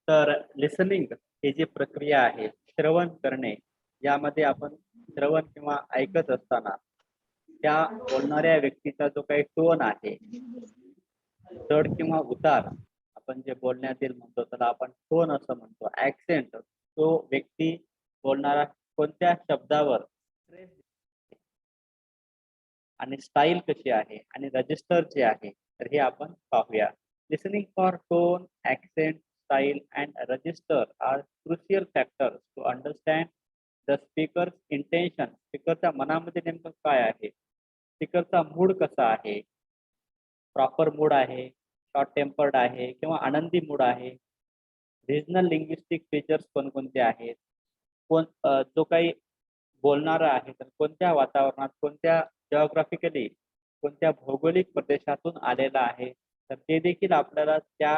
तर लिसनिंग ही जी प्रक्रिया आहे, श्रवण करणे, यामध्ये आपण श्रवण किंवा ऐकत असताना त्या बोलणाऱ्या व्यक्तीचा जो काही टोन आहे, चढ किंवा उतार, आपण जे बोलण्यातील म्हणतो त्याला आपण टोन असं म्हणतो, ऍक्सेंट, तो व्यक्ती बोलणारा कोणत्या शब्दावर stress आणि स्टाईल कशी आहे आणि रजिस्टर जे आहे, तर हे आपण पाहूया. Listening for tone, accent, style and register are crucial factors to understand the speaker's intention. स्पीकरच्या मनामध्ये नेमकं काय आहे, स्पीकरचा मूड कसा आहे, प्रॉपर मूड आहे, शॉर्ट टेम्पर्ड आहे किंवा आनंदी मूड आहे, रिजनल लिंग्विस्टिक फीचर्स कोणकोणते आहेत, जो काही बोलणारा आहे तर कोणत्या वातावरणात, कोणत्या जिओग्राफिकली, कोणत्या भौगोलिक प्रदेशातून आलेला आहे, तर ते देखील आपल्याला त्या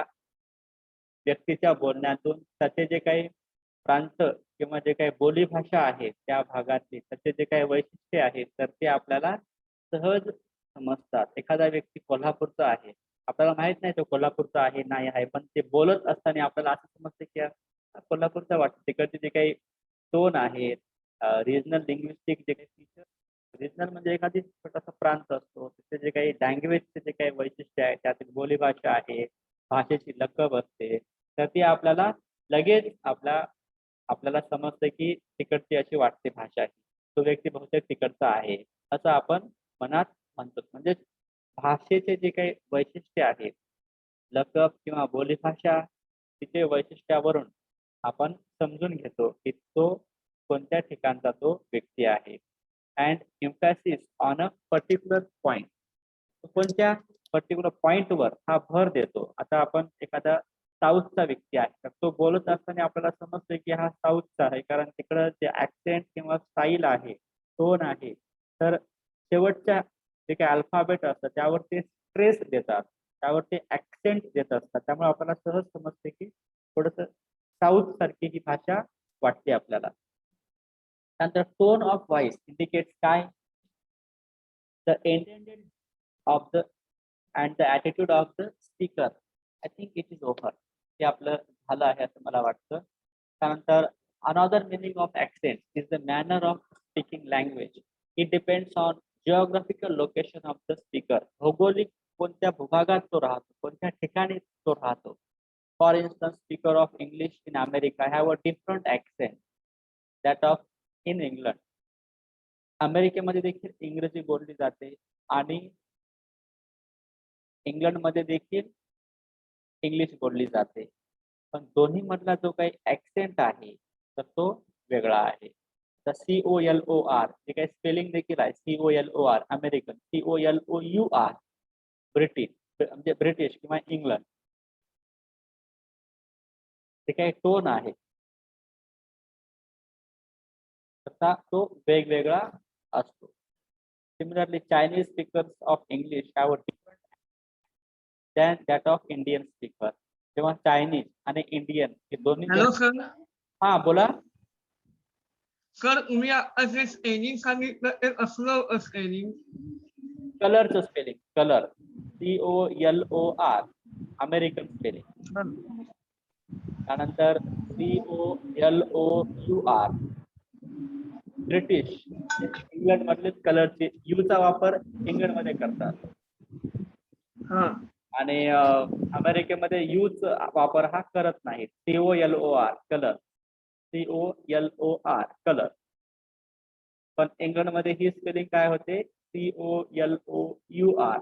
व्यक्तीच्या बोलण्यातून त्याचे जे काही प्रांत किंवा जे काही बोलीभाषा आहे त्या भागातली, त्याचे जे काही वैशिष्ट्ये आहेत तर ते आपल्याला सहज समजतात. एखादा व्यक्ती कोल्हापूरचा आहे, आपल्याला माहित नाही तो कोल्हापूरचा आहे नाही आहे, पण ते बोलत असताना आपल्याला असं समजतं की हा कोल्हापूरचा वाटतं. तिकडचे जे काही टोन आहेत, रिजनल लिंग्विस्टिक जे काही फीचर, रिजनल म्हणजे एखादी छोटासा प्रांत असतो, तिथे जे काही लँग्वेजचे जे काही वैशिष्ट्य आहे, त्यातील बोलीभाषा आहे, भाषेची लकब असते, तर ती आपल्याला लगेच आपल्याला समजतं की तिकडची अशी वाटते भाषा आहे, तो व्यक्ती बहुतेक तिकडचा आहे, असं आपण मनात म्हणतो. म्हणजे भाषेचे जे काही वैशिष्ट्य आहेत, लकब किंवा बोलीभाषा, तिचे वैशिष्ट्यावरून आपण समजून घेतो की तो कोणत्या ठिकाणचा तो व्यक्ती आहे. And एम्फॅसिस on a particular point, कोणत्या पर्टिक्युलर पॉइंटवर हा भर देतो. आता आपण एखादा साऊथचा व्यक्ती आहे, तर तो बोलत असताना आपल्याला समजतं की हा साऊथचा आहे, कारण तिकडं जे ऍक्सेंट किंवा स्टाईल आहे, टोन आहे, तर शेवटच्या जे काही अल्फाबेट असतात त्यावर ते स्ट्रेस देतात, त्यावर ते ऍक्सेंट देत असतात. त्यामुळे आपल्याला सहज समजते की थोडस साऊथ सारखी ही भाषा वाटते आपल्याला. त्यानंतर टोन ऑफ व्हॉइस इंडिकेट्स काय, the intended of the and the attitude of the speaker. I think it is over. हे आपलं झालं आहे असं मला वाटतं. त्यानंतर another meaning of accent is the manner of speaking language. It depends on geographical location of the speaker. भौगोलिक कोणत्या भूभागात तो राहतो, कोणत्या ठिकाणी तो राहतो. For instance, speaker of English in America have a different accent that of in England. अमेरिकेमध्ये देखील इंग्रजी बोलली जाते आणि इंग्लंडमध्ये देखील इंग्लिश बोलली जाते, पण दोन्ही मधला जो काही ऍक्सेंट आहे तर तो वेगळा आहे. तर COLOR जे काही स्पेलिंग देखील आहे, COLOR अमेरिकन, COLOUR ब्रिटिश, म्हणजे ब्रिटिश किंवा इंग्लंड. जे काही टोन आहे तसा तो वेगवेगळा असतो. Similarly Chinese speakers of English have a different than that of Indian speaker. जेव्हा चायनीज आणि इंडियन हे दोन्ही हॅलो सर. हा बोला सर तुम्ही आता स्पेलिंग सांगितलं ते असलं स्पेलिंग. कलरचं spelling, colour, COLOR American spelling. त्यानंतर COLOUR ब्रिटिश, इंग्लंड मधले कलरचे यूचा वापर इंग्लंडमध्ये करतात हा आणि अमेरिकेमध्ये यूच वापर हा करत नाही. COLOR colour, COLOR colour. पण इंग्लंडमध्ये ही स्पेलिंग काय होते, COLOUR.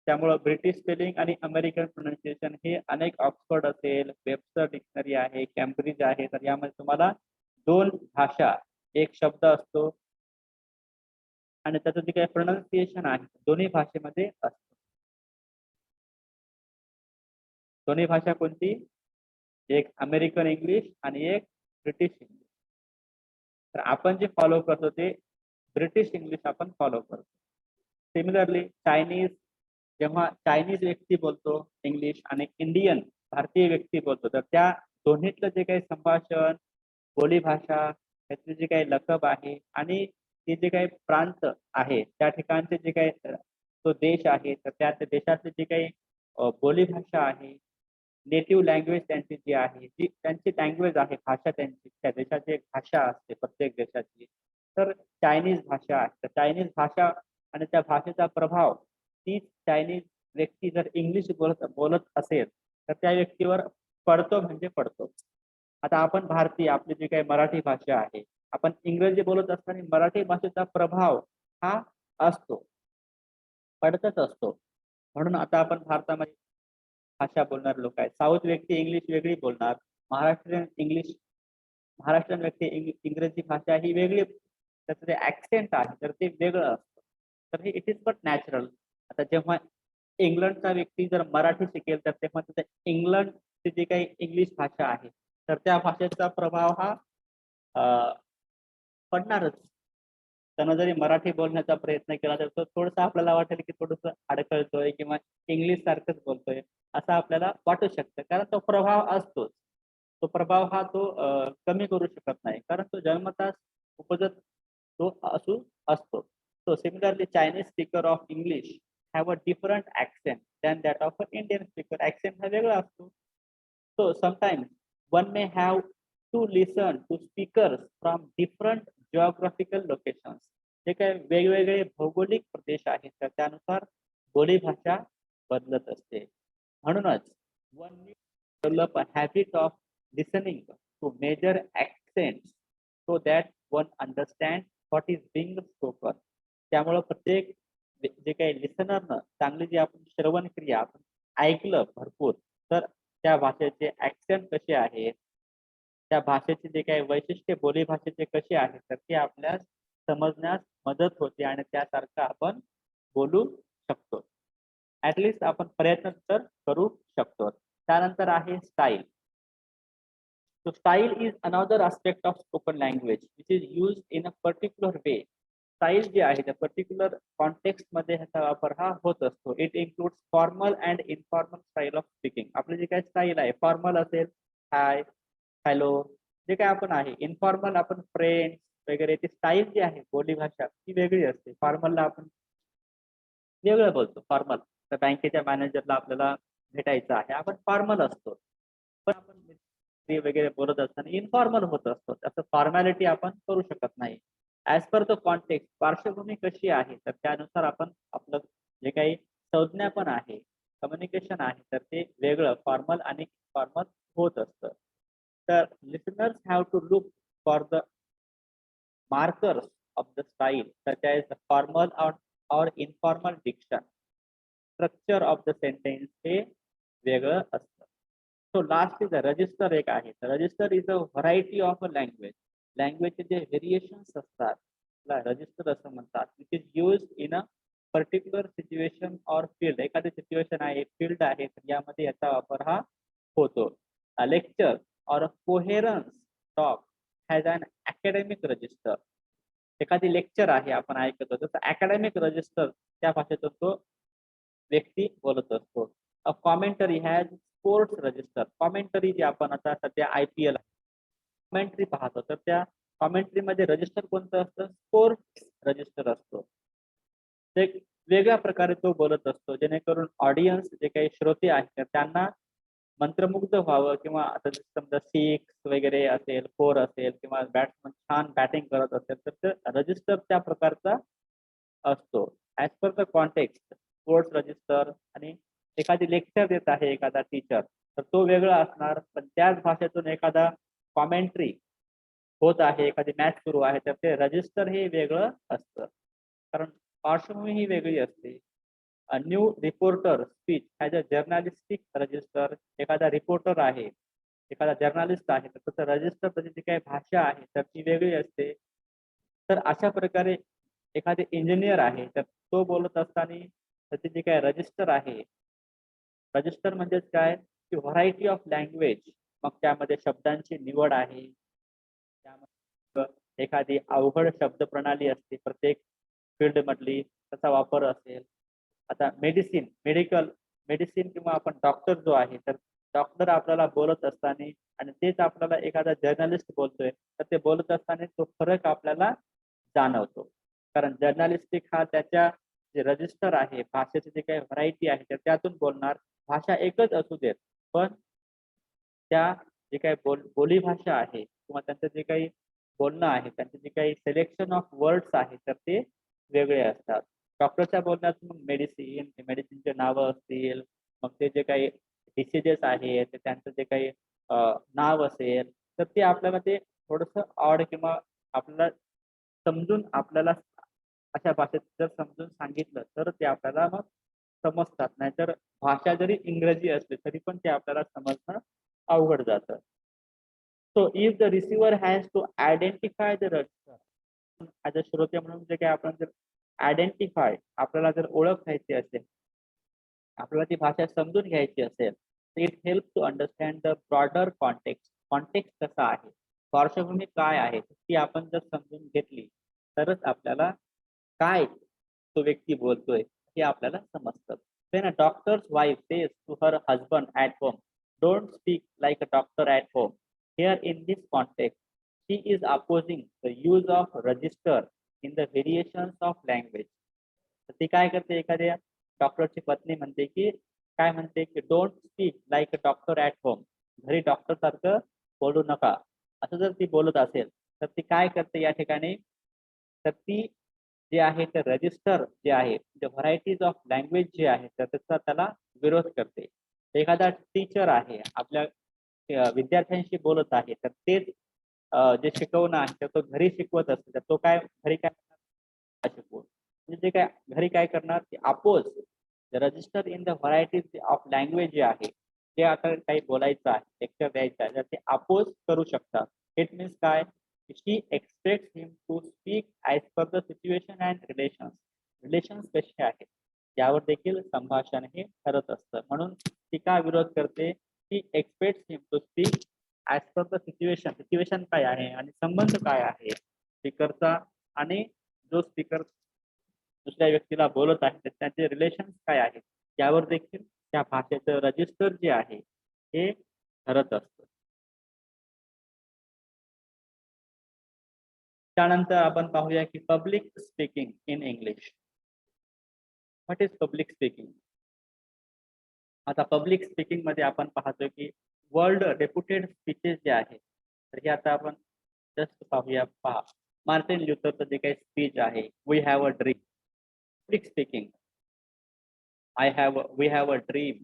त्यामुळे ब्रिटिश स्पेलिंग आणि अमेरिकन प्रोनाउन्सिएशन हे अनेक, ऑक्सफर्ड असेल, वेबस्टर डिक्शनरी आहे, कॅम्ब्रिज आहे, तर यामध्ये तुम्हाला दोन भाषा, एक शब्द असतो आणि त्याचं जे काही प्रोनाउन्सिएशन आहे दोन्ही भाषेमध्ये असतो. दोन्ही भाषा कोणती, एक अमेरिकन इंग्लिश आणि एक ब्रिटिश इंग्लिश. तर आपण जे फॉलो करतो ते ब्रिटिश इंग्लिश आपण फॉलो करतो. सिमिलरली चायनीज, जेव्हा चायनीज व्यक्ती बोलतो इंग्लिश आणि इंडियन भारतीय व्यक्ती बोलतो, तर त्या दोन्हीतलं जे काही संभाषण, बोलीभाषा, त्याचे जे काही लकब आहे आणि ते जे काही प्रांत आहे त्या ठिकाणचे जे काही तो देश आहे, तर त्या देशातली जी काही बोलीभाषा आहे, नेटिव्ह लँग्वेज त्यांची जी आहे जी त्यांची लँग्वेज आहे भाषा त्यांची त्या देशाची एक भाषा असते प्रत्येक देशाची तर चायनीज भाषा आहे तर चायनीज भाषा आणि त्या भाषेचा प्रभाव तीच चायनीज व्यक्ती जर इंग्लिश बोलत असेल तर त्या व्यक्तीवर पडतो म्हणजे पडतो आता आपण भारतीय आपली जी काही मराठी भाषा आहे आपण इंग्रजी बोलत असताना मराठी भाषेचा प्रभाव हा असतो पडतच असतो म्हणून आता आपण भारतामध्ये भाषा बोलणारे लोक आहेत साऊथ व्यक्ती इंग्लिश वेगळी बोलणार महाराष्ट्रीयन इंग्लिश महाराष्ट्रीयन व्यक्ती इंग्रजी भाषा ही वेगळी त्याचं जे ऍक्सेंट आहे तर ते वेगळं असतं तर हे इट इज बट नॅचरल आता जेव्हा इंग्लंडचा व्यक्ती जर मराठी शिकेल तर तेव्हा त्याच्या इंग्लंडची जी काही इंग्लिश भाषा आहे तर त्या भाषेचा प्रभाव हा पडणारच त्यानं जरी मराठी बोलण्याचा प्रयत्न केला तर तो थोडंसं आपल्याला वाटेल की थोडंसं अडखळतोय किंवा इंग्लिश सारखंच बोलतोय असं आपल्याला वाटू शकतं कारण तो प्रभाव असतोच तो प्रभाव हा तो कमी करू शकत नाही कारण तो जन्मताच उपजत तो असतो so similarly Chinese speaker of English have a different accent than that of a Indian speaker accent हा वेगळा असतो so sometimes one may have to listen to speakers from different geographical locations जे काही वेगवेगळे भौगोलिक प्रदेश आहेत तर त्यानुसार बोलीभाषा बदलत असते म्हणूनच one develop a habit of listening to major accents so that one understands what is being spoken त्यामुळं प्रत्येक जे काही लिसनरनं चांगली जी आपण श्रवण क्रिया आपण ऐकलं भरपूर तर त्या भाषेचे ऍक्सेंट कसे आहेत त्या भाषेचे जे काही वैशिष्ट्य बोली भाषेचे कसे आहेत तर ते आपल्यास समजण्यास मदत होते आणि त्यासारखं आपण बोलू शकतो ऍटलिस्ट आपण प्रयत्न तर करू शकतो त्यानंतर आहे style So style is another aspect of spoken language which is used in a particular way. Style जे आहे त्या particular context मध्ये ह्याचा वापर हा होत असतो. It includes formal and informal style of speaking. आपली जी काही स्टाईल आहे फॉर्मल असेल हाय हॅलो जे काय आपण आहे इनफॉर्मल आपण फ्रेंड्स वगैरे ती स्टाईल जी आहे बोली भाषा ती वेगळी असते फॉर्मलला आपण वेगळं बोलतो फॉर्मल तर बँकेच्या मॅनेजरला आपल्याला भेटायचं आहे आपण फॉर्मल असतो पण आपण वगैरे बोलत असताना इन्फॉर्मल होत असतो त्याचं फॉर्मॅलिटी आपण करू शकत नाही ऍज पर द कॉन्टेक्स्ट पार्श्वभूमी कशी आहे तर त्यानुसार आपण आपलं जे काही संज्ञा पण आहे कम्युनिकेशन आहे तर ते वेगळं फॉर्मल आणि इनफॉर्मल होत असतं तर listeners have to look for the markers of the style such as the formal or informal diction structure of the sentence हे वेगळं असतं so last is the register एक आहे register is a variety of a language language जे variations असतात त्याला register असं म्हणतात which is used in a particular situation or field एखादी सिच्युएशन आहे फील्ड आहे तर यामध्ये याचा वापर हा होतो a lecture or a coherence talk has an academic register एखादी लेक्चर आहे आपण ऐकतो जसं अकॅडमिक रजिस्टर त्या भाषेतून तो व्यक्ती बोलत असतो a commentary has sports register commentary जी आपण आता सध्या IPL कॉमेंट्री पाहतो तर त्या कॉमेंट्री मध्ये रजिस्टर कोणतं असतं स्पोर्ट्स रजिस्टर असतो ते वेगळ्या प्रकारे तो बोलत असतो जेणेकरून ऑडियन्स जे काही श्रोते आहेत त्यांना मंत्रमुग्ध व्हावं किंवा आता समजा 6 वगैरे असेल 4 असेल किंवा बॅट्समन छान बॅटिंग करत असेल तर ते रजिस्टर त्या प्रकारचा असतो as per the context sports register आणि एखादी लेक्चर देत आहे एखादा टीचर तर तो वेगळा असणार पण त्याच भाषेतून एखादा कॉमेंट्री होत आहे एखादी मॅच सुरू आहे तर ते रजिस्टर हे वेगळं असतं कारण पार्श्वभूमी ही वेगळी असते a new reporter speech has a journalistic register एखादा रिपोर्टर आहे एखादा जर्नलिस्ट आहे तर त्याचं रजिस्टर त्याची जी काही भाषा आहे तर ती वेगळी असते तर अशा प्रकारे एखादे इंजिनियर आहे तर तो बोलत असताना त्याची जी काही रजिस्टर आहे रजिस्टर म्हणजेच काय की व्हरायटी ऑफ लँग्वेज मग त्यामध्ये शब्दांची निवड आहे त्यामध्ये एखादी अवघड शब्द प्रणाली असते प्रत्येक फील्ड मधली त्याचा वापर असेल आता मेडिसिन किंवा आपण डॉक्टर जो आहे तर डॉक्टर आपल्याला बोलत असताना आणि तेच आपल्याला एखादा जर्नलिस्ट बोलतोय तर ते बोलत असताना तो फरक आपल्याला जाणवतो कारण जर्नलिस्टिक हा त्याच्या जे रजिस्टर आहे भाषेची जे काही व्हरायटी आहे तर त्यातून बोलणार भाषा एकच असू देत पण त्या जे काही बोली भाषा आहे किंवा त्यांचं जे काही बोलणं आहे, त्यांचे जे काही सिलेक्शन ऑफ वर्ड्स आहे तर ते वेगळे असतात. डॉक्टरच्या बोलण्यात मग मेडिसिनचे नावं असतील, मग ते जे काही डिसीजेस आहेत ते त्यांचं जे काही नाव असेल तर ते आपल्याला ते थोडंसं ऑड किंवा आपल्याला समजून आपल्याला अशा भाषेत जर समजून सांगितलं तर ते आपल्याला मग समजतात. नाहीतर भाषा जरी इंग्रजी असली तरी पण ते आपल्याला समजणं अवघड जातं. So if the receiver has to identify the register as a श्रोते म्हणून जे काही आपण जर आयडेंटिफाय आपल्याला जर ओळखायची असेल, आपल्याला ती भाषा समजून घ्यायची असेल, तर it help to understand the broader context. Context कसा आहे, पार्श्वभूमी काय आहे ती आपण जर समजून घेतली तरच आपल्याला काय तो व्यक्ती बोलतोय हे आपल्याला समजतं. When a doctor's wife says to her husband at home, "Don't speak like a doctor at home." Here in this context, she is opposing the use of register in the variations of language. तर ती काय करते, एखाद्या डॉक्टरची पत्नी म्हणते की काय म्हणते की don't speak like a doctor at home. घरी डॉक्टर सारखं बोलू नका. असं जर ती बोलत असेल तर ती काय करते या ठिकाणी, तर ती जे आहे ते रजिस्टर जे आहे म्हणजे व्हरायटीज ऑफ लँग्वेज जे आहे तर त्याचा त्याला विरोध करते. एखादा टीचर आहे आपल्या विद्यार्थ्यांशी बोलत आहे तर तेच जे शिकवणं आहे तर तो घरी शिकवत असतो तर तो काय घरी काय शिकवू म्हणजे ते काय घरी काय करणार की oppose register in the varieties of language जे आहे ते आता काही बोलायचं आहे, लेक्चर द्यायचं आहे तर ते अपोज करू शकतात. इट मीन्स काय, she expects him to speak as per the situation and relations कसे आहेत यावर देखील संभाषण हे ठरत असतं. म्हणून ती का विरोध करते, ती expects him to speak as per the situation काय आहे आणि संबंध काय आहे स्पीकरचा आणि जो स्पीकर दुसऱ्या व्यक्तीला बोलत आहे तर त्यांचे रिलेशन्स काय आहेत यावर देखील त्या भाषेचं रजिस्टर जे आहे हे ठरत असतं. त्यानंतर आपण पाहूया की public speaking in English. What is public speaking? आता पब्लिक स्पीकिंग मध्ये आपण पाहतोय की वर्ल्ड डेप्युटेड स्पीचेस जे आहे तर हे आता आपण जस्ट पाहूया. पहा, मार्टिन ल्युथरचं जे काही स्पीच आहे, we have a dream. Public speaking, we have a dream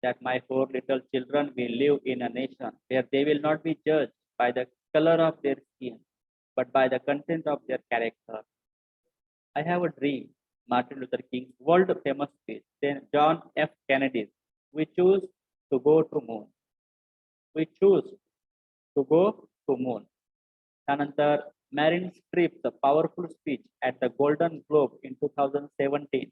that my four little children will live in a nation where they will not be judged by the color of their skin, but by the content of their character. I have a dream. Martin Luther King's world famous speech. Then John F. Kennedy's, we choose to go to moon. We choose to go to moon. त्यानंतर Meryl Streep's powerful speech at the Golden Globe in 2017.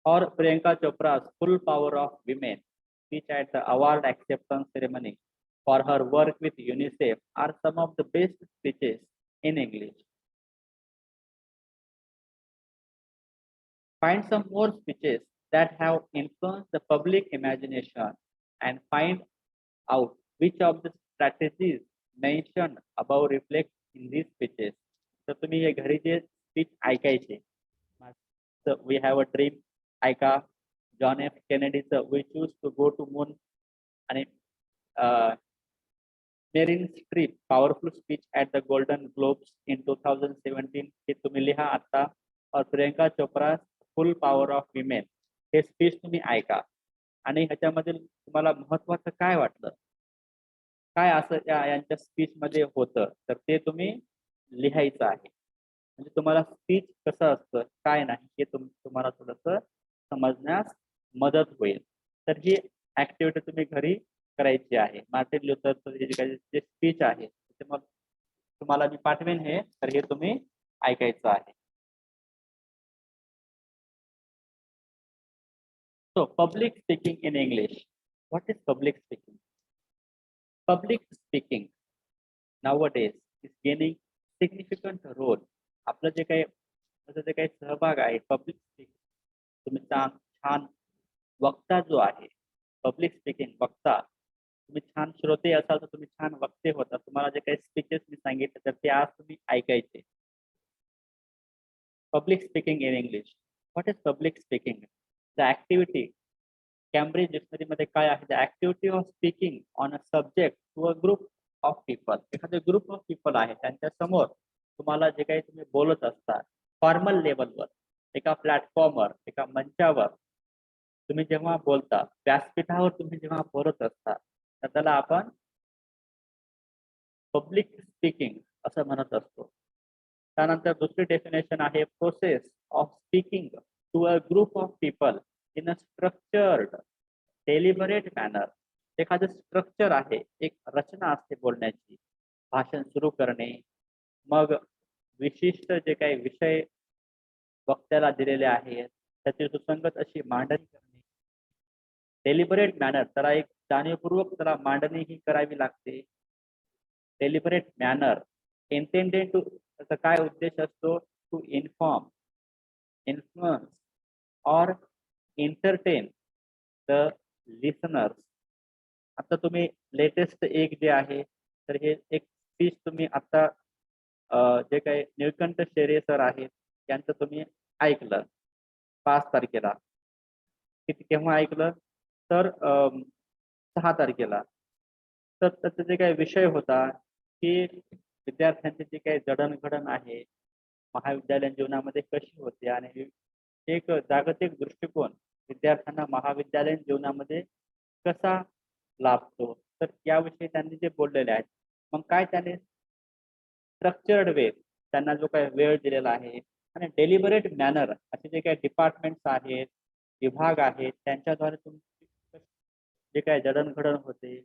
Or Priyanka Chopra's full power of women speech at the award acceptance ceremony for her work with UNICEF are some of the best speeches in English. Find some more speeches that have influenced the public imagination and find out which of the strategies mentioned above reflect in these speeches. तर तुम्ही हे घरी जे speech ऐकायचे, we have a dream ऐका, John F केनेडीचं we choose to go to moon आणि Meryl Streep powerful speech at the Golden Globes in 2017 हे तुम्ही लिहा आता. Or Priyanka Chopra full power of women हे स्पीच तुम्ही ऐका आणि ह्याच्यामधील तुम्हाला महत्वाचं काय वाटलं, काय असं यांच्या स्पीच मध्ये होतं तर ते तुम्ही लिहायचं आहे. म्हणजे तुम्हाला स्पीच कसं असतं काय नाही हे तुम्हाला थोडंसं समजण्यास मदत होईल. तर ही ऍक्टिव्हिटी तुम्ही घरी करायची आहे. मार्टिन ल्युथरचं जे स्पीच आहे ते मग तुम्हाला मी पाठवेन हे, तर हे तुम्ही ऐकायचं आहे. So public speaking in English. What is public speaking? Public speaking nowadays is gaining significant role. आपलं जे काही सहभाग आहे पब्लिक स्पीकिंग, तुम्ही छान वक्ता जो आहे, पब्लिक स्पीकिंग वक्ता, तुम्ही छान श्रोते असाल तर तुम्ही छान वक्ते होता. तुम्हाला जे काही स्पीचेस मी सांगितले तर ते आज तुम्ही ऐकायचे. Public speaking in English. What is public speaking? The activity Cambridge dictionary मध्ये काय आहे, the activity of speaking on a subject to a group of people. एखादे ग्रुप ऑफ पीपल आहे त्यांच्या समोर तुम्हाला जे काही तुम्ही बोलत असता फॉर्मल लेवलवर, एका प्लॅटफॉर्मवर, एका मंचावर तुम्ही जेव्हा बोलता, व्यासपीठावर तुम्ही जेव्हा बोलत असता, तर त्याला आपण पब्लिक स्पीकिंग असं म्हणत असतो. त्यानंतर दुसरी डेफिनेशन आहे process of speaking to a group of people in a structured deliberate manner. एखादं स्ट्रक्चर आहे, एक रचना असते बोलण्याची, भाषण सुरू करणे, मग विशिष्ट जे काही विषय वक्त्याला दिलेले आहेत त्याची सुसंगत अशी मांडणी करणे, डेलिबरेट मॅनर, त्याला एक जाणीवपूर्वक त्याला मांडणी ही करावी लागते. डेलिबरेट मॅनर इंटेंडेड टू, त्याचा काय उद्देश असतो, टू इन्फॉर्म, इन्फ्लुअन्स और एंटरटेन द लिसनर्स. आता तुम्ही लेटेस्ट एक जे आहे, तर हे एक स्पीच तुम्ही आता जे काही निळकंठ शेरे सर आहेत यांचं तुम्ही ऐकलं 5 तारखेला. केव्हा ऐकलं, तर 6 तारखेला. तर त्याचा जे काही विषय होता की विद्यार्थ्यांची जी काही जडणघडण आहे महाविद्यालयीन जीवनामध्ये कशी होते आणि एक जागतिक दृष्टिकोन विद्यार्थ्यांना महाविद्यालयीन जीवनामध्ये कसा लाभतो, तर याविषयी त्यांनी जे बोललेले आहेत. मग काय त्याने स्ट्रक्चर्ड वे त्यांना जो काही वेळ दिलेला आहे आणि डेलिबरेट मॅनर असे जे काही डिपार्टमेंट्स आहेत, विभाग आहेत, त्यांच्याद्वारे तुमची जे काही जडणघडण होते,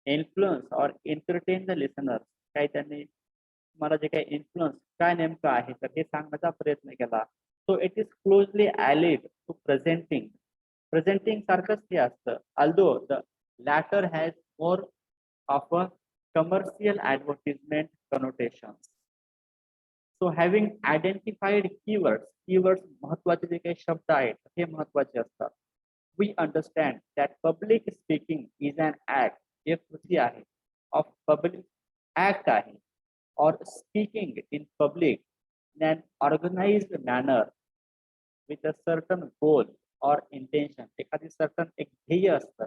इन्फ्लुअन्स और एंटरटेन द लिसनर, काही त्यांनी मला जे काही इन्फ्लुअन्स काय नेमकं आहे तर हे सांगण्याचा प्रयत्न केला. So it is closely allied to presenting. Presenting सारखंच हे असतं, although the latter has more of a commercial advertisement connotations. So having identified keywords महत्वाचे जे काही शब्द आहेत हे महत्वाचे असतात. We understand that public speaking is an act, एक कृती आहे, ऑफ पब्लिक ऍक्ट आहे, or speaking in public in an organized manner with a certain goal or intention. एखादी सर्टन एक ध्येय असतं,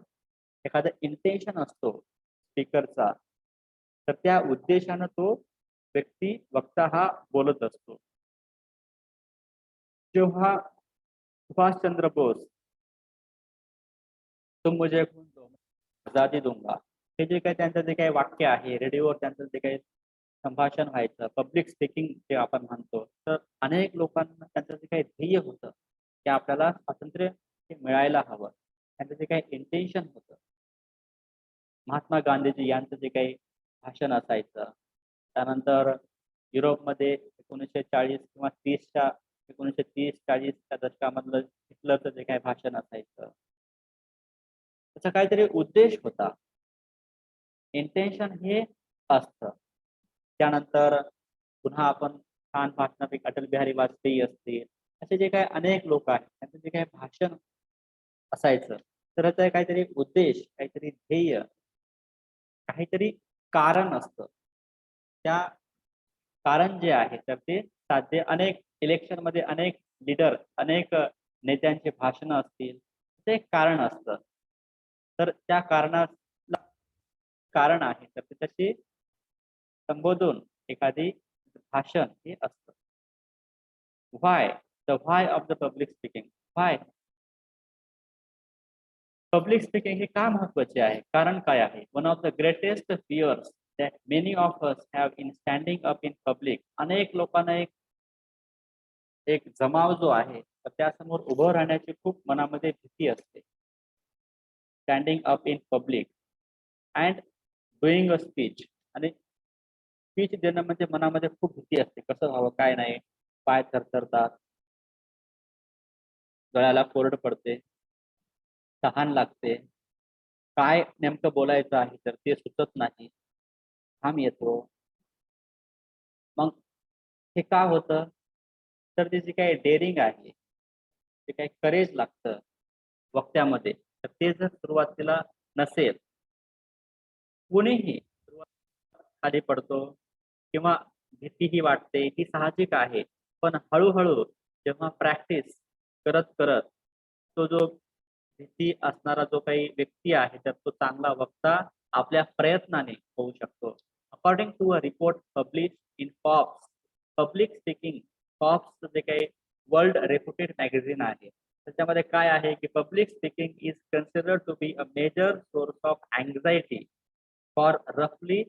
एखादं इंटेन्शन असतो स्पीकरचा, तर त्या उद्देशानं तो व्यक्ती वक्ता हा बोलत असतो. जेव्हा सुभाषचंद्र बोस तुम मुझे खून दो आजादी दूंगा, हे जे काही त्यांचं जे काही वाक्य आहे, रेडिओवर त्यांचं जे काही संभाषण व्हायचं, पब्लिक स्पीकिंग जे आपण म्हणतो, तर अनेक लोकांना त्यांचं जे काही ध्येय होतं ते आपल्याला स्वातंत्र्य हे मिळायला हवं, त्यांचं जे काही इंटेन्शन होतं. महात्मा गांधीजी यांचं जे काही भाषण असायचं, त्यानंतर युरोपमध्ये 1940 किंवा 30च्या 1930-40च्या दशकामधलं हिटलरचं जे काही भाषण असायचं, त्याचा काहीतरी उद्देश होता, इंटेन्शन हे असतं. त्यानंतर पुन्हा आपण छान भाषणापैकी अटल बिहारी वाजपेयी असतील, असे जे काही अनेक लोक आहेत त्यांचं जे काही भाषण असायचं, तर त्याचा काहीतरी उद्देश, काहीतरी ध्येय, काहीतरी कारण असतं. त्या कारण जे आहे तर ते साध्य अनेक इलेक्शन मध्ये अनेक लीडर, अनेक नेत्यांचे भाषण असतील, ते एक कारण असतं. तर त्या कारणाला कारण आहे तर त्याच्याशी संबोधून एखादी भाषण हे असतं. Why, the why of the public speaking. Why public speaking हे का महत्वाचे आहे, कारण काय आहे. One of the greatest fears that many of us have in standing up in public. अनेक लोकांना एक जमाव जो आहे तर त्यासमोर उभं राहण्याची खूप मनामध्ये भीती असते. Standing up in public and doing a speech. आणि स्पीच देणं म्हणजे मनामध्ये खूप भीती असते, कसं व्हावं काय नाही, पाय थरथरतात, गळ्याला कोरड पडते, तहान लागते, काय नेमकं बोलायचं आहे तर ते सुचत नाही, घाम येतो. मग हे का होतं, तर ते जे काही डेअरिंग आहे, जे काही करेज लागतं वक्त्यामध्ये, तर ते जर सुरुवातीला नसेल, कुणीही खाली पडतो किंवा भीतीही वाटते, ही साहजिक आहे. पण हळूहळू जेव्हा प्रॅक्टिस करत करत तो जो भीती असणारा जो काही व्यक्ती आहे तर तो चांगला वक्ता आपल्या प्रयत्नाने होऊ शकतो. According to a report publish in Forbes, public speaking, फॉर्ब्सचं जे काही वर्ल्ड रेप्युटेड मॅगझिन आहे त्याच्यामध्ये काय आहे की public speaking is considered to be a major source of anxiety for रफली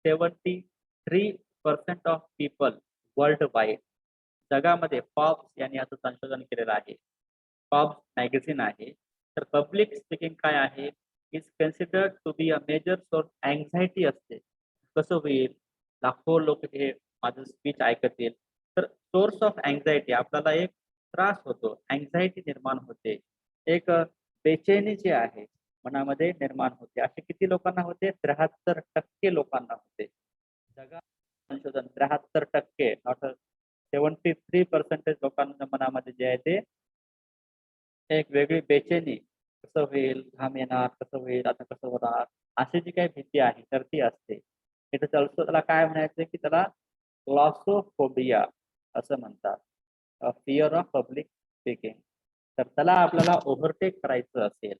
73% ऑफ पीपल वर्ल्ड वाईड. जगामध्ये फॉर्ब्स यांनी असं संशोधन केलेलं आहे. फॉर्ब्स मॅगझिन आहे. तर पब्लिक स्पीकिंग काय आहे? Is considered to be a major source anxiety असते. कसं होईल? लाखो लोक हे माझं स्पीच ऐकतील. तर सोर्स ऑफ अँझायटी आपल्याला एक त्रास होतो. अँझायटी निर्माण होते. एक बेचैनी जी आहे मनामध्ये निर्माण होते. असे किती लोकांना होते? 73% लोकांना होते. जगात संशोधन 73% नॉट 73% लोकांच्या मनामध्ये जे आहे ते एक वेगळी बेचैनी, कसं होईल, घाम येणार, कसं होईल, आता कसं होणार, अशी जी काही भीती आहे तर ती असते. इट इज ऑल्सो त्याला काय म्हणायचं की त्याला ग्लॉसोफोबिया असं म्हणतात. Fear of public speaking. तर त्याला आपल्याला ओव्हरटेक करायचं असेल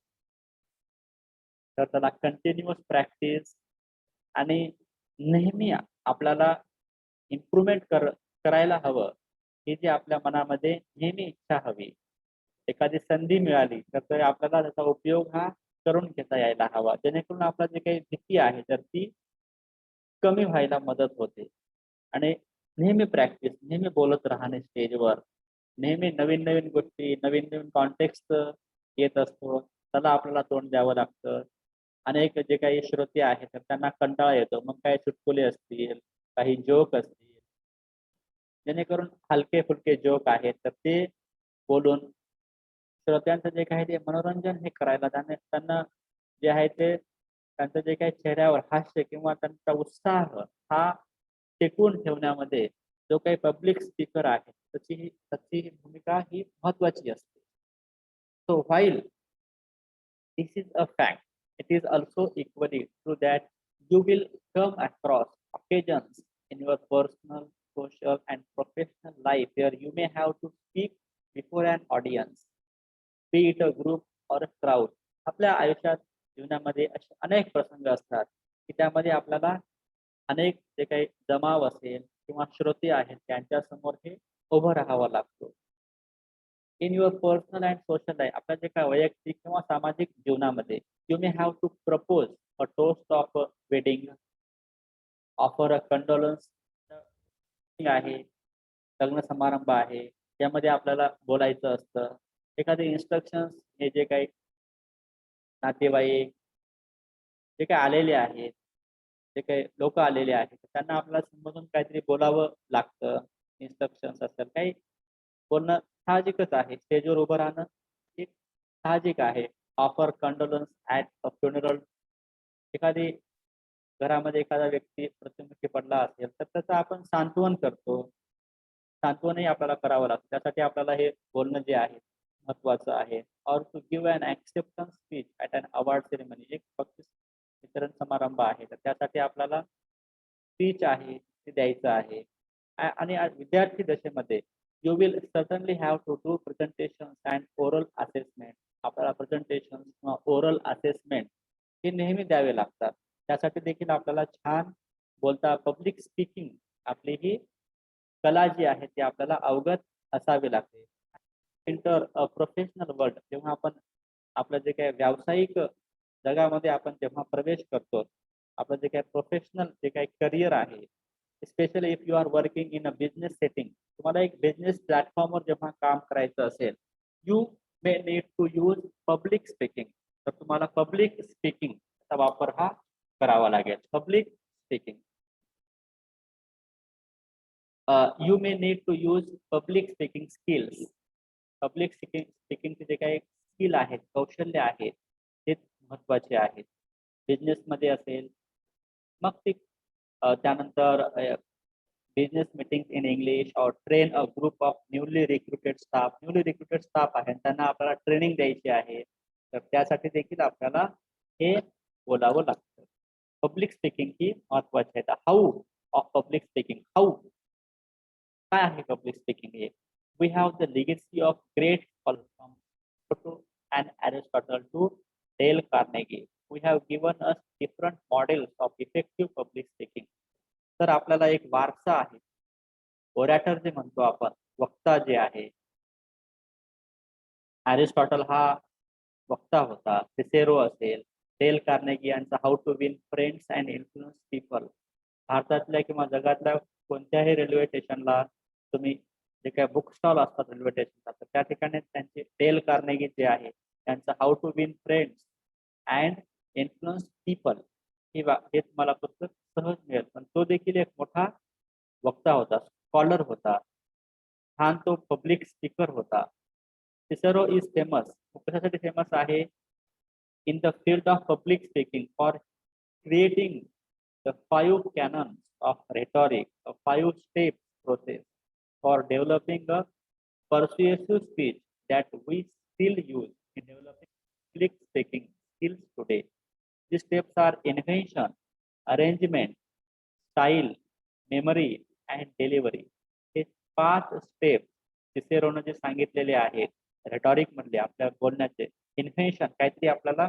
तर त्याला कंटिन्युअस प्रॅक्टिस आणि नेहमी आपल्याला इम्प्रुव्हमेंट करायला हवं. ही जी आपल्या मनामध्ये नेहमी इच्छा हवी. एखादी संधी मिळाली तर आपल्याला त्याचा उपयोग हा करून घेता यायला हवा. जेणेकरून आपला जे काही भीती आहे तर ती कमी व्हायला मदत होते. आणि नेहमी प्रॅक्टिस, नेहमी बोलत राहणे स्टेजवर. नेहमी नवीन-नवीन गोष्टी, नवीन-नवीन कॉन्टेक्स्ट येत असतो. त्याला आपल्याला तोंड द्यावं लागतं. अनेक जे काही श्रोते आहेत तर त्यांना कंटाळा येतो. मग काही चुटकुले असतील, काही जोक असतील. जेणेकरून हलके-फुलके जोक आहेत तर ते बोलून श्रोत्यांचं जे काही ते मनोरंजन हे करायला त्यांना जे आहे ते त्यांचं जे काही चेहऱ्यावर हास्य किंवा त्यांचा उत्साह हा टिकवून ठेवण्यामध्ये जो काही पब्लिक स्पीकर आहे त्याची भूमिका ही महत्वाची असते. So while this is a fact, it is also equally true that you will come across occasions in your personal, social, and professional life where you may have to speak before an audience, be it a group or a crowd. आपल्या आयुष्यात जीवनामध्ये असे अनेक प्रसंग असतात की त्यामध्ये आपल्याला अनेक जे काही जमाव असेल किंवा श्रोते आहेत त्यांच्या समोर हे उभं राहावं लागतो. In your personal and social life आपल्या जे काय वैयक्तिक किंवा सामाजिक जीवनामध्ये you may have to propose a toast of wedding, offer a condolence आहे, लग्न समारंभ आहे, त्यामध्ये आपल्याला बोलायचं असतं. एखादे इन्स्ट्रक्शन्स हे जे काही नातेवाईक जे काही आलेले आहेत, जे काही लोक आलेले आहेत त्यांना आपल्याला संबोधून काहीतरी बोलावं लागतं. इन्स्ट्रक्शन्स असतात काही बोलणं साहजिकच आहे. स्टेजवर उभं राहणं हे साहजिक आहे. Offer condolence at a funeral. एखादी घरामध्ये एखादा व्यक्ती मृत्युमुखी पडला असेल तर त्याचं आपण सांत्वन करतो. सांत्वनही आपल्याला करावं लागतं. त्यासाठी आपल्याला हे बोलणं जे आहे महत्वाचं आहे. Or to give an acceptance speech at an award ceremony. एक बक्षीस वितरण समारंभ आहे तर त्यासाठी आपल्याला स्पीच आहे ते द्यायचं आहे. आणि विद्यार्थी दशेमध्ये you will certainly have to do presentations and oral assessment. आपल्याला प्रेझेंटेशन किंवा ओरल असेसमेंट हे नेहमी द्यावे लागतात. त्यासाठी देखील आपल्याला छान बोलता पब्लिक स्पीकिंग आपली ही कला जी आहे ती आपल्याला अवगत असावी लागते. इंटर अ प्रोफेशनल वर्ल्ड जेव्हा आपण आपलं जे काही व्यावसायिक जगामध्ये आपण जेव्हा प्रवेश करतो, आपलं जे काही प्रोफेशनल जे काही करिअर आहे, specially if you are working in a business setting, तुम्हाला एक बिझनेस प्लॅटफॉर्मवर जेव्हा काम करायचं असेल, you may need to use public speaking. तर तुम्हाला पब्लिक स्पीकिंगचा वापर हा करावा लागेल. Public speaking. You may need to use public speaking skills. Public स्पीकिंगचे जे काही स्किल आहेत, कौशल्य आहेत, ते महत्वाचे आहेत. बिझनेसमध्ये असेल, मग ते त्यानंतर बिझनेस मीटिंग इन इंग्लिश और train a group of newly recruited staff. Newly recruited staff आहे त्यांना आपल्याला ट्रेनिंग द्यायची आहे. तर त्यासाठी देखील आपल्याला हे बोलावं लागतं. पब्लिक स्पीकिंग ही महत्वाची आहे. How of public speaking. How काय आहे पब्लिक स्पीकिंग हे? We have the legacy of great from and Aristotle to Dale Carnegie. We have given us different models of effective public speaking. तर आपल्याला एक वारसा आहे. ओरॅटर जे म्हणतो आपण, वक्ता जे आहे. अरिस्टॉटल हा वक्ता होता. सिसेरो असेल, डेल कार्नेगी यांचा how to win friends and influence people. भारतातल्या किंवा जगातल्या कोणत्याही रेल्वे स्टेशनला तुम्ही जे काही बुक स्टॉल असतात रेल्वे स्टेशनला, तर त्या ठिकाणी त्यांचे डेल कार्नेगी जे आहे त्यांचं how to win friends and influence people हे तुम्हाला पुस्तक सहज मिळेल. पण तो देखील एक मोठा वक्ता होता, स्कॉलर होता, छान तो पब्लिक स्पीकर होता. Cicero is famous. कशासाठी फेमस आहे? in the field of public speaking for creating the 5 canons of rhetoric, a 5-step process for developing a persuasive speech that we still use in developing public speaking skills today. These steps are invention, arrangement, style, memory and delivery. हे 5 step सिसेरोने जे सांगितलेले आहेत रेटॉरिक मधले आपल्या बोलण्याचे. Invention काहीतरी आपल्याला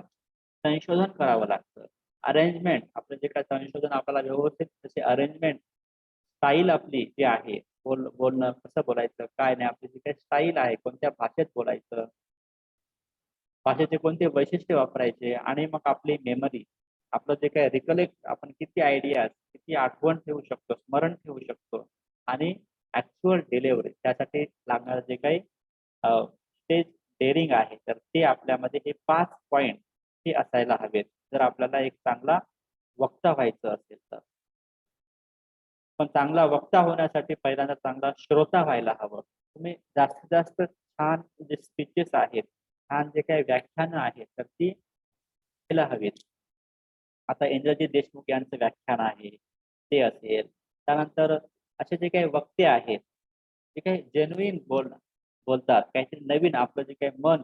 संशोधन करावं लागतं. अरेंजमेंट आपलं जे काय संशोधन आपल्याला व्यवस्थित तसे अरेंजमेंट. स्टाईल आपली जी आहे बोलणं कसं बोलायचं काय नाही, आपली जी काही स्टाईल आहे कोणत्या भाषेत बोलायचं, भाषेचे कोणते वैशिष्ट्य वापरायचे, आणि मग आपली मेमरी आपलं जे काही रिकलेक्ट आपण किती आयडियाज किती आठवण ठेवू शकतो, स्मरण ठेवू शकतो, आणि ऍक्च्युअल डिलिव्हरी त्यासाठी लागणारं जे काही स्टेज डेअरिंग आहे तर ते आपल्यामध्ये हे 5 पॉइंट हे असायला हवेत जर आपल्याला एक चांगला वक्ता व्हायचं असेल तर. पण चांगला वक्ता होण्यासाठी पहिल्यांदा चांगला श्रोता व्हायला हवं. तुम्ही जास्तीत जास्त छान जे स्पीचेस आहेत, छान जे काही व्याख्यानं आहेत तर ती व्हायला हवीत. आता इंद्रजित देशमुख यांचं व्याख्यान आहे ते असेल. त्यानंतर असे जे काही वक्ते आहेत जे काही जेन्युइन बोलतात, काहीतरी नवीन आपलं जे काही मन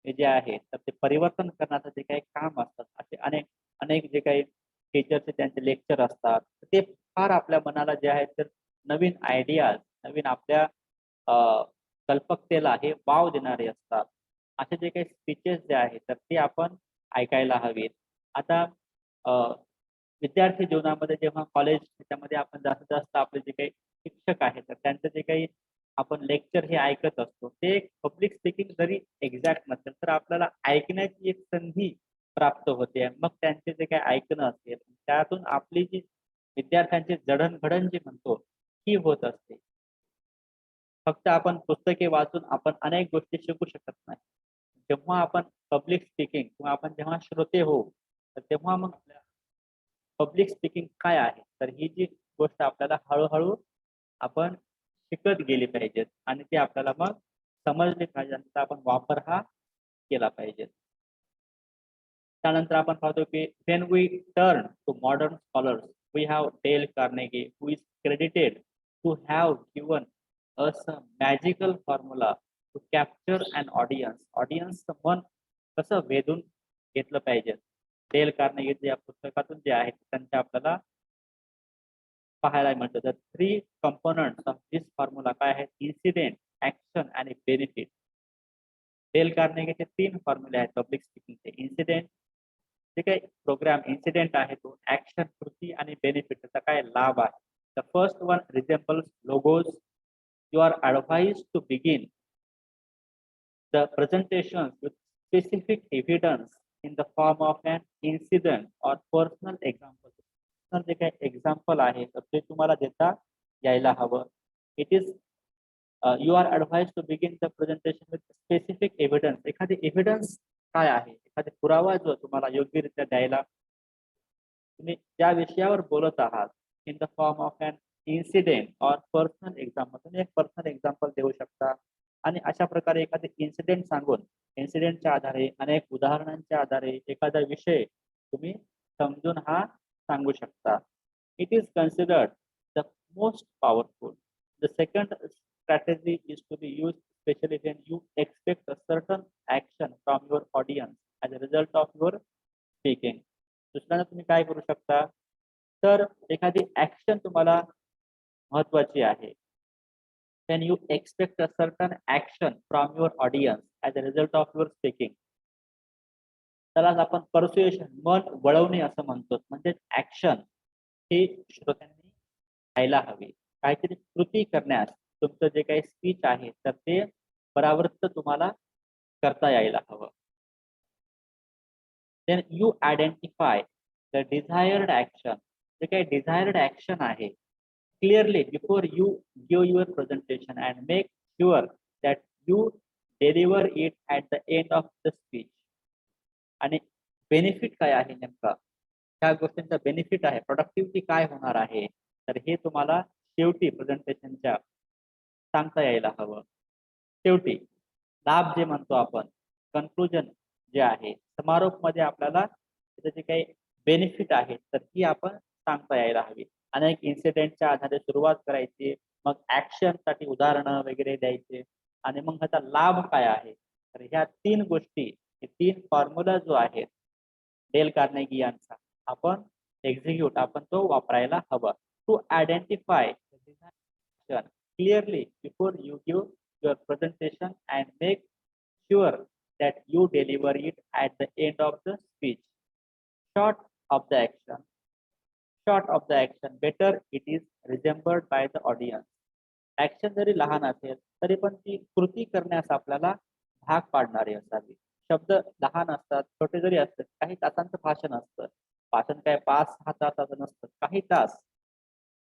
हे जे आहे तर ते परिवर्तन करण्याचं जे काही काम असतात, असे अनेक जे काही टीचरचे त्यांचे लेक्चर असतात ते फार आपल्या मनाला जे आहे तर नवीन आयडियाज, नवीन आपल्या कल्पकतेला हे वाव देणारे असतात. असे जे काही स्पीचेस जे आहेत तर ते आपण ऐकायला हवेत. आता विद्यार्थी जीवनामध्ये जेव्हा कॉलेज त्याच्यामध्ये आपण जास्तीत जास्त आपले जे काही शिक्षक आहेत तर त्यांचं जे काही आपण लेक्चर हे ऐकत असतो ते पब्लिक स्पीकिंग जरी एक्झॅक्ट नसेल तर आपल्याला ऐकण्याची एक संधी प्राप्त होते. मग त्यांचे जे काही ऐकणं असेल त्यातून आपली जी विद्यार्थ्यांची जडणघडण जी म्हणतो ही होत असते. फक्त आपण पुस्तके वाचून आपण अनेक गोष्टी शिकू शकत नाही. जेव्हा आपण पब्लिक स्पीकिंग किंवा आपण जेव्हा श्रोते होऊ तर तेव्हा मग पब्लिक स्पीकिंग काय आहे तर ही जी गोष्ट आपल्याला हळूहळू आपण शिकत गेली पाहिजेत आणि ते आपल्याला मग समजले पाहिजे, त्याचा आपण वापर हा केला पाहिजे. त्यानंतर आपण पाहतो की when we turn to modern scholars we have Dale Carnegie who is credited to have given us a magical formula to capture an audience. ऑडियन्सचं मन कसं वेधून घेतलं पाहिजे. डेल कार्नेगीच्या या पुस्तकातून जे आहे त्यांच्या आपल्याला पाहायला मिळतं. The 3 components of this formula काय आहेत? इन्सिडेंट, ऍक्शन आणि बेनिफिट. डेल कार्नेगीचे 3 फॉर्म्युले आहेत पब्लिक स्पीकिंगचे. इन्सिडेंट जे काही प्रोग्राम इन्सिडेंट आहे तो, ऍक्शन कृती आणि बेनिफिट त्याचा काय लाभ आहे. The first one resembles logos. You are advise to begin the presentation with specific evidence in the form of an incident or personal example. तर जे काही एक्झाम्पल आहे तर ते तुम्हाला देता यायला हवं. It is you are advise to begin the presentation with specific evidence. एखादी एव्हिडन्स काय आहे, एखादा पुरावा जो तुम्हाला योग्यरित्या द्यायला तुम्ही ज्या विषयावर बोलत आहात in the form of an incident or personal example. तुम्ही एक पर्सनल एक्झाम्पल देऊ शकता आणि अशा प्रकारे एखादे इन्सिडेंट सांगून इन्सिडेंटच्या आधारे अनेक उदाहरणांच्या आधारे एखादा विषय तुम्ही समजून हा सांगू शकता. It is considered the most powerful. The second strategy is to be used especially when you expect a certain action from your audience as a result of your speaking. दुसऱ्यांदा तुम्ही काय करू शकता तर एखादी ऍक्शन तुम्हाला महत्वाची आहे. when you expect a certain action from your audience as a result of your speaking. त्यालाच आपण परसुएशन मन वळवणे असं म्हणतो. म्हणजे ऍक्शन हे श्रोत्यांनी घ्यायला हवी. काहीतरी कृती करण्यास तुमचं जे काही स्पीच आहे तर ते परावृत्त तुम्हाला करता यायला हवं. Then you identify the desired action. जे काही डिझायर्ड ऍक्शन आहे clearly before you give your presentation and make sure that you deliver it at the end of the speech. आणि बेनिफिट काय आहे नेमका, ह्या गोष्टींचा बेनिफिट आहे, प्रोडक्टिव्हिटी काय होणार आहे, तर हे तुम्हाला शेवटी प्रेझेंटेशनच्या सांगता यायला हवं. शेवटी लाभ जे म्हणतो आपण, कन्क्लुजन जे आहे, समारोप मध्ये आपल्याला त्याचे जे काही बेनिफिट आहे तर ती आपण सांगता यायला हवी. अनेक इन्सिडेंटच्या आधारे सुरुवात करायची, मग ऍक्शन साठी उदाहरणं वगैरे द्यायचे आणि मग ह्याचा लाभ काय आहे. तर ह्या 3 गोष्टी, हे 3 फॉर्म्युला जो आहे डेल कार्नेगी यांचा, आपण एक्झिक्यूट आपण तो वापरायला हवा. To identify clearly before you give your presentation and make sure that you deliver it at the end of the speech. Short of the action. Short of the action, better it is remembered by the audience. Action जरी लहान असेल तरी पण ती कृती करण्यास आपल्याला भाग पाडणारी असावी. शब्द लहान असतात, छोटे जरी असतात, काही तासांचं भाषण असतं. भाषण काय 5-6 तासाचं नसतं, काही तास,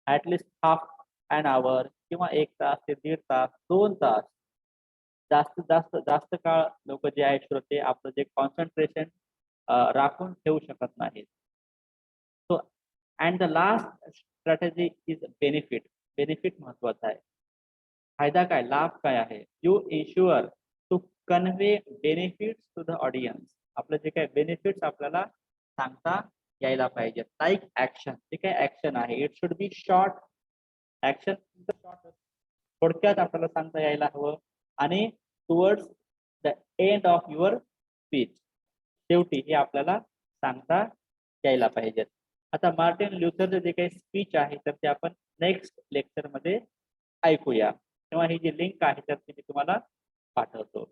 ऍटलिस्ट हाफ अन आवर किंवा 1 तास ते 1.5 तास, 2 तास, जास्त काळ लोक जे आहेत श्रोते आपलं जे कॉन्सन्ट्रेशन राखून ठेवू शकत नाहीत. So and the last strategy is benefit. Benefit महत्वाचा आहे. फायदा काय, लाभ काय आहे. You ensure to convey benefits to the audience. आपलं जे काही बेनिफिट्स आपल्याला सांगता यायला पाहिजे. लाईक ऍक्शन, जे काही ऍक्शन आहे it should be short. Action थोडक्यात आपल्याला सांगता यायला हवं आणि towards the end of your speech, शेवटी हे आपल्याला सांगता यायला पाहिजेत. आता मार्टिन ल्युथरचं जे काही स्पीच आहे तर ते आपण नेक्स्ट लेक्चर मध्ये ऐकूया. तेव्हा ही जी लिंक आहे तर ती मी तुम्हाला पाठवतो.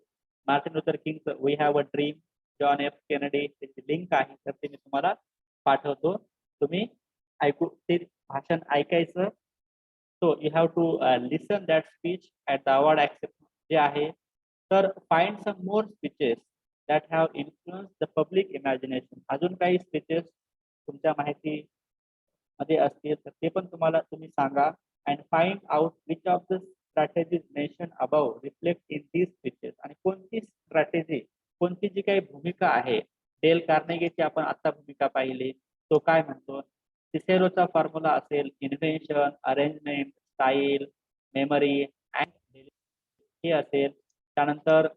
मार्टिन लुथर किंगचं we have a dream, John F Kennedy, त्याची लिंक आहे तर ती मी तुम्हाला पाठवतो. तुम्ही ऐकू, ते भाषण ऐकायचं. So you have to listen that speech at the award accept जे आहे. तर find some more speeches that have influence the public imagination. अजून काही स्पीचेस तुमच्या माहिती मध्ये असतील तर ते पण तुम्ही सांगा. And find out which of the strategies mention above reflect in these speeches. आणि कोणती स्ट्रॅटेजी, कोणती जी काही भूमिका आहे, डेल कार्नेगीची आपण आता भूमिका पाहिली, तो काय म्हणतो. सिसेरोचा फॉर्म्युला असेल, invention, arrangement, style, memory and हे असेल. त्यानंतर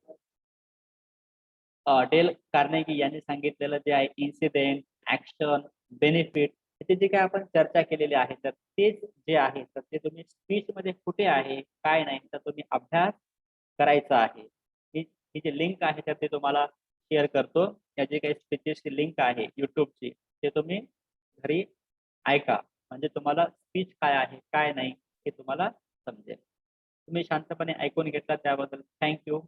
डेल कार्नेगी यांनी सांगितलेलं जे आहे इन्सिडेंट, ऍक्शन, बेनिफिट, त्याची जे काही आपण चर्चा केलेली आहे तर तेच जे आहे तर ते तुम्ही स्पीच मध्ये कुठे आहे काय नाही तर तुम्ही अभ्यास करायचा आहे. ही जी लिंक आहे तर ते तुम्हाला शेअर करतो. या जे काही स्पीचेसची लिंक आहे युट्यूबची ते तुम्ही घरी ऐका, म्हणजे तुम्हाला स्पीच काय आहे काय नाही हे तुम्हाला समजेल. तुम्ही शांतपणे ऐकून घेतला त्याबद्दल थँक्यू.